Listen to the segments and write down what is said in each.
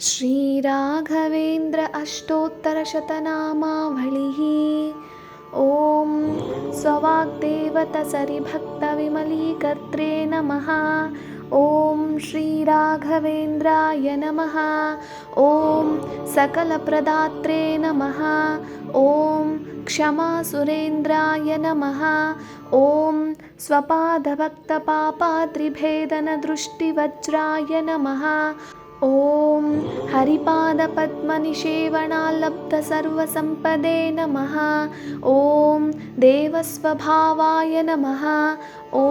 श्रीराघवेन्द्र अष्टोत्तरशतनामावलिः। ॐ स्ववाग्देवतसरिभक्तविमलीकर्त्रे नमः। ॐ श्रीराघवेन्द्राय नमः। ॐ सकलप्रदात्रे नमः। ॐ क्षमासुरेन्द्राय नमः। ॐ स्वपादभक्तपापात्रिभेदनदृष्टिवज्राय नमः। ॐ हरिपादपद्मनिषेवणाल्लब्धसर्वसम्पदे नमः। ॐ देवस्वभावाय नमः। ॐ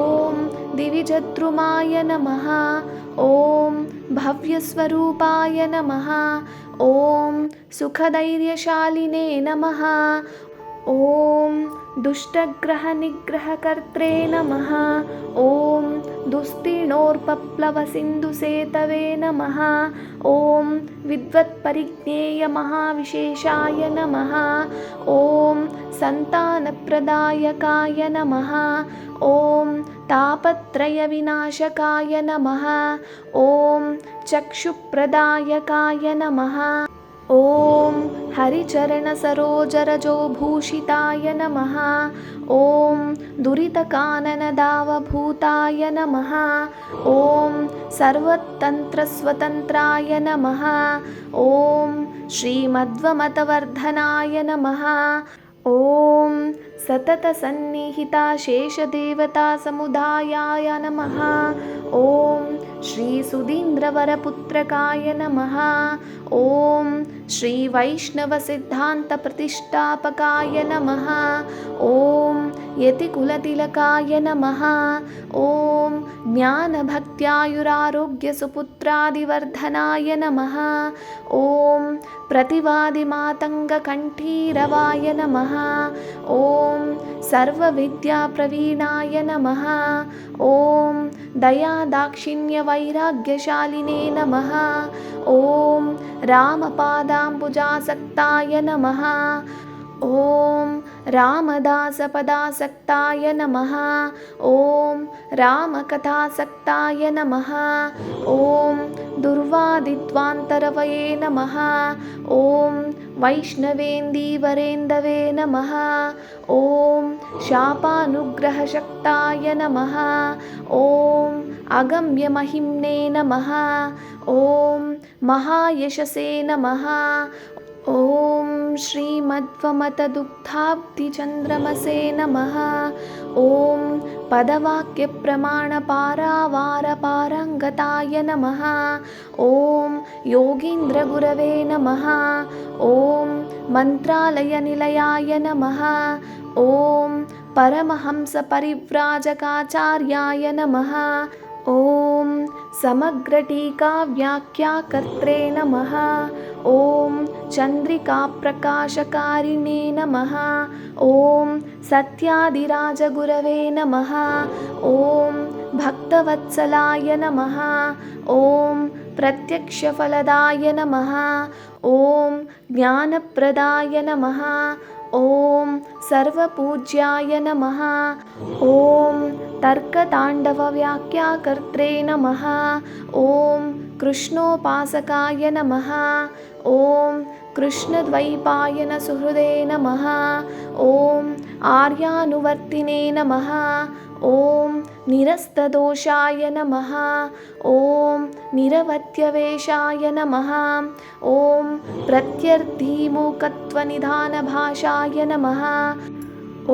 दिविजद्रुमाय नमः। ॐ भव्यस्वरूपाय नमः। ॐ सुखधैर्यशालिने नमः। ॐ दुष्टग्रहनिग्रहकर्त्रे नमः। ॐ दुस्तीर्णोर्पप्लवसिन्धुसेतवे नमः। ॐ विद्वत्परिज्ञेयमहाविशेषाय नमः। ॐ सन्तानप्रदायकाय नमः। ॐ तापत्रयविनाशकाय नमः। ॐ चक्षुप्रदायकाय नमः। ॐ हरिचरणसरोजरजोभूषिताय नमः। ॐ दुरितकाननदावभूताय नमः। ॐ सर्वतन्त्रस्वतन्त्राय नमः। ॐ श्रीमध्वमतवर्धनाय नमः। ॐ सततसन्निहिताशेषदेवतासमुदायाय नमः। ॐ श्रीसुधीन्द्रवरपुत्रकाय नमः। ॐ श्रीवैष्णवसिद्धान्तप्रतिष्ठापकाय नमः। ॐ यतिकुलतिलकाय नमः। ॐ ज्ञानभक्त्यायुरारोग्यसुपुत्रादिवर्धनाय नमः। ॐ प्रतिवादिमातङ्गकण्ठीरवाय नमः। ॐ सर्वविद्याप्रवीणाय नमः। ॐ दयादाक्षिण्यवैराग्यशालिने नमः। ॐ रामपादाम्बुजासक्ताय नमः। ॐ रामदासपदासक्ताय नमः। ॐ रामकथासक्ताय नमः। ॐ दुर्वादिध्वान्तरवये नमः। ॐ वैष्णवेन्दीवरेन्दवे नमः। ॐ शापानुग्रहशक्ताय नमः। ॐ अगम्यमहिम्ने नमः। ॐ महायशसे नमः। ॐ श्रीमध्वमतदुग्धाब्धिचन्द्रमसे नमः। ॐ पदवाक्यप्रमाणपारावारपारङ्गताय नमः। ॐ योगीन्द्रगुरवे नमः। ॐ मन्त्रालयनिलयाय नमः। ॐ परमहंसपरिव्राजकाचार्याय नमः। ॐ समग्रटीकाव्याख्याकर्त्रे नमः। ॐ चन्द्रिकाप्रकाशकारिणे नमः। ॐ सत्यादिराजगुरवे नमः। ॐ भक्तवत्सलाय नमः। ॐ प्रत्यक्षफलदाय नमः। ॐ ज्ञानप्रदाय नमः। ॐ सर्वपूज्याय नमः। ॐ तर्कताण्डवव्याख्याकर्त्रे नमः। ॐ कृष्णोपासकाय नमः। ॐ कृष्णद्वैपायनसुहृदे नमः। ॐ आर्यानुवर्तिने नमः। ॐ निरस्तदोषाय नमः। ॐ निरवत्यवेशाय नमः। ॐ प्रत्यर्थीमूकत्वनिधानभाषाय नमः। ॐ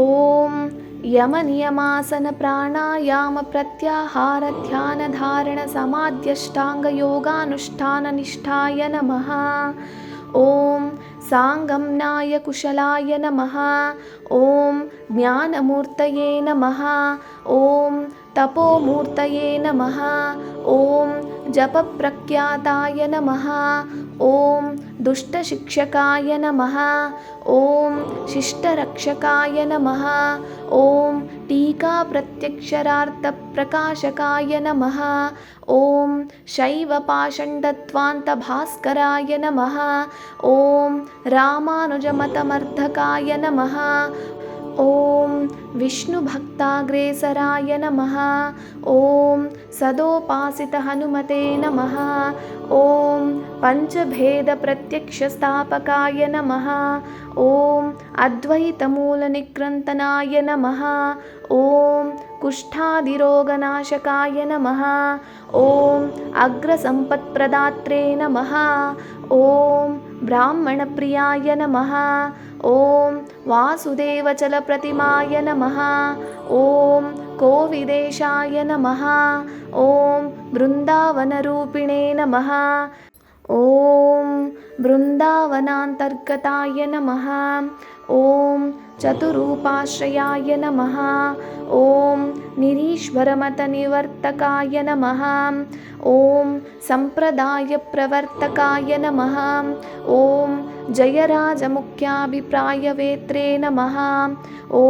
यमनियमासनप्राणायामप्रत्याहारध्यानधारणसमाध्यष्टाङ्गयोगानुष्ठाननिष्ठाय नमः। ॐ साङ्गमनाय कुशलाय नमः। ॐ ज्ञानमूर्तये नमः। ॐ तपोमूर्तये नमः। ॐ जपप्रख्याताय नमः। ॐ दुष्टशिक्षकाय नमः। ॐ शिष्टरक्षकाय नमः। ॐ टीकाप्रत्यक्षरार्थप्रकाशकाय नमः। ॐ शैवपाषण्डध्वान्तभास्कराय नमः। ॐ रामानुजमतमर्धकाय नमः। ॐ विष्णुभक्ताग्रेसराय नमः। ॐ सदोपासितहनुमते नमः। ॐ पञ्चभेदप्रत्यक्षस्थापकाय नमः। ॐ अद्वैतमूलनिकृन्तनाय नमः। ॐ कुष्ठादिरोगनाशकाय नमः। ॐ अग्रसम्पत्प्रदात्रे नमः। ॐ ब्राह्मणप्रियाय नमः। ॐ वासुदेवचलप्रतिमाय नमः। ॐ कोविदेशाय नमः। ॐ बृन्दावनरूपिणे नमः। ॐ बृन्दावनान्तर्गताय नमः। ॐ चतुरूपाश्रयाय नमः। ॐ निरीश्वरमतनिवर्तकाय नमः। ॐ सम्प्रदायप्रवर्तकाय नमः। ॐ जयराजमुख्याभिप्रायवेत्रे नमः। ॐ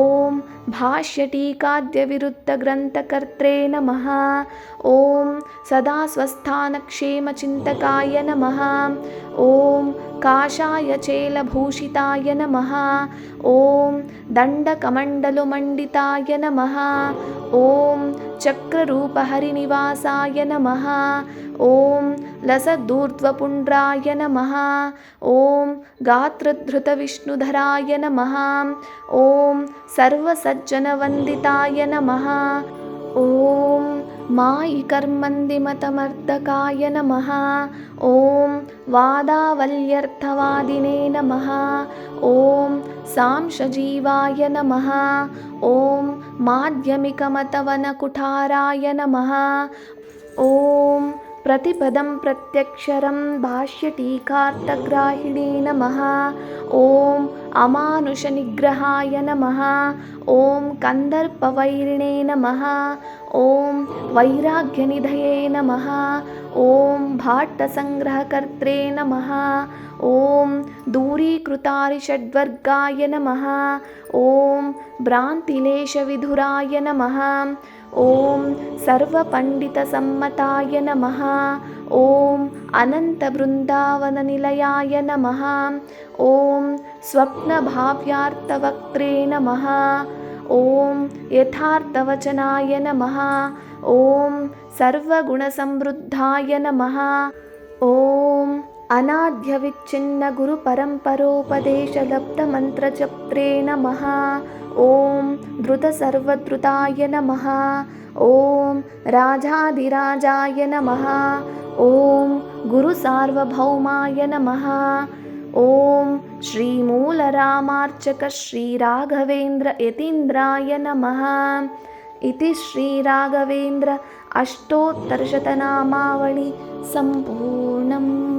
भाष्यटीकाद्यविरुद्धग्रन्थकर्त्रे नमः। ॐ सदा स्वस्थानक्षेमचिन्तकाय नमः। ॐ काषाय चेलभूषिताय नमः। ॐ दण्डकमण्डलुमण्डिताय नमः। ॐ चक्ररूपहरिनिवासाय नमः। ॐ लसदूर्ध्वपुण्ड्राय नमः। ॐ गात्रधृतविष्णुधराय नमः। ॐ सर्वसज्जनवन्दिताय नमः। ॐ मायिकर्मन्दिमतमर्दकाय नमः। ॐ वादावल्यर्थवादिने नमः। ॐ सांशजीवाय नमः। ॐ माध्यमिकमतवनकुठाराय नमः। ॐ प्रतिपदं प्रत्यक्षरं भाष्यटीकार्थग्राहिणे नमः। ॐ अमानुषनिग्रहाय नमः। ॐ कन्दर्पवैरिणे नमः। ॐ वैराग्यनिधये नमः। ॐ भाट्टसङ्ग्रहकर्त्रे नमः। ॐ दूरीकृतारिषड्वर्गाय नमः। ॐ भ्रान्तिलेशविधुराय नमः। ॐ सर्वपण्डितसम्मताय नमः। ॐ अनन्तबृन्दावननिलयाय नमः। ॐ स्वप्नभाव्यार्थवक्त्रे नमः। ॐ यथार्थवचनाय नमः। ॐ सर्वगुणसमृद्धाय नमः। ॐ अनाद्यविच्छिन्नगुरुपरम्परोपदेशलब्धमन्त्रजप्त्रे नमः। ॐ धृतसर्वधृताय नमः। ॐ राजाधिराजाय नमः। ॐ गुरुसार्वभौमाय नमः। ॐ श्रीमूलरामार्चक श्रीराघवेन्द्र यतीन्द्राय नमः। इति श्रीराघवेन्द्र अष्टोत्तरशतनामावळि सम्पूर्णम्।